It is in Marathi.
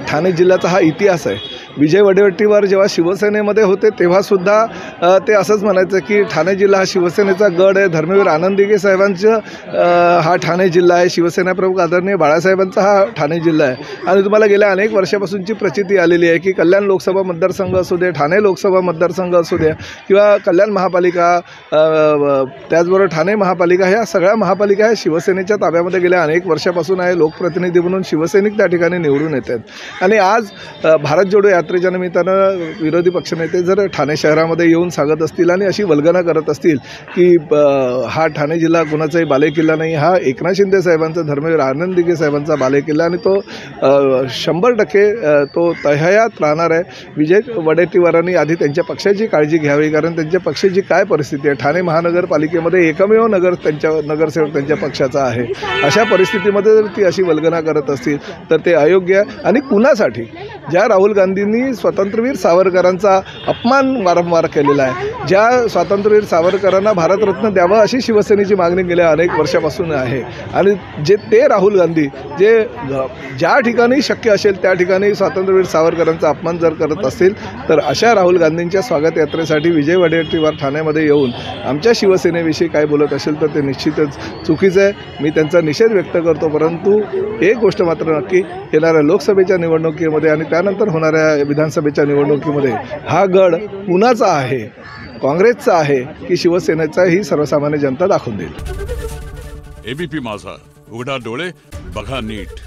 ठाणे जिल्ह्याचा हा इतिहास आहे। विजय वडेट्टीवार जेव्हा शिवसेनेमध्ये होते तेव्हासुद्धा ते असंच म्हणायचं की ठाणे जिल्हा हा शिवसेनेचा गड आहे। धर्मवीर आनंद दिघे साहेबांचं हा ठाणे जिल्हा आहे। शिवसेना प्रमुख आदरणीय बाळासाहेबांचा हा ठाणे जिल्हा आहे। आणि तुम्हाला गेल्या अनेक वर्षापासूनची प्रचिती आलेली आहे की कल्याण लोकसभा मतदारसंघ असू दे, ठाणे लोकसभा मतदारसंघ असू द्या किंवा कल्याण महापालिका, त्याचबरोबर ठाणे महापालिका, ह्या सगळ्या महापालिका ह्या शिवसेनेच्या ताब्यामध्ये गेल्या अनेक वर्षापासून आहे। लोकप्रतिनिधी म्हणून शिवसैनिक त्या ठिकाणी निवडून येतात। आणि आज भारत जोडो यात्रेच्या निमित्तानं विरोधी पक्षनेते जर ठाणे शहरामध्ये येऊन सांगत असतील आणि अशी वल्गना करत असतील की हा ठाणे जिल्हा कुणाचाही बालेकिल्ला नाही, हा एकनाथ शिंदे साहेबांचा, धर्मवीर आनंद दिघे साहेबांचा बालेकिल्ला आणि तो 100% तो तहयात राहणार आहे। विजय वडेट्टीवारांनी आधी त्यांच्या पक्षाची काळजी घ्यावी, कारण त्यांच्या पक्षाची काय परिस्थिती आहे। ठाणे महानगरपालिकेमध्ये एकमेव नगरसेवक त्यांच्या पक्षाचा आहे। अशा परिस्थितीमध्ये जर ती अशी वल्गना करत असतील तर ते अयोग्य आहे। आणि कुणासाठी? ज्या राहुल गांधींनी स्वातंत्र्यवीर सावरकरांचा अपमान वारंवार केलेला आहे, ज्या स्वातंत्र्यवीर सावरकरांना भारतरत्न द्यावं अशी शिवसेनेची मागणी गेल्या अनेक वर्षापासून आहे। आणि ते राहुल गांधी जे ज्या ठिकाणी शक्य असेल त्या ठिकाणी स्वातंत्र्यवीर सावरकरांचा अपमान जर करत असतील तर अशा राहुल गांधींच्या स्वागत यात्रेसाठी विजय वडेट्टीवार ठाण्यामध्ये येऊन आमच्या शिवसेनेविषयी काय बोलत असेल तर ते निश्चितच चुकीचं आहे। मी त्यांचा निषेध व्यक्त करतो। परंतु एक गोष्ट मात्र नक्की, येणाऱ्या लोकसभेच्या निवडणुकीमध्ये आणि त्यानंतर होणाऱ्या विधानसभेच्या निवडणुकीमध्ये हा गड कुणाचा आहे, काँग्रेसचा आहे की शिवसेनेचा, ही सर्वसामान्य जनता दाखवून देईल। एबीपी माझा, उघडा डोळे बघा नीट।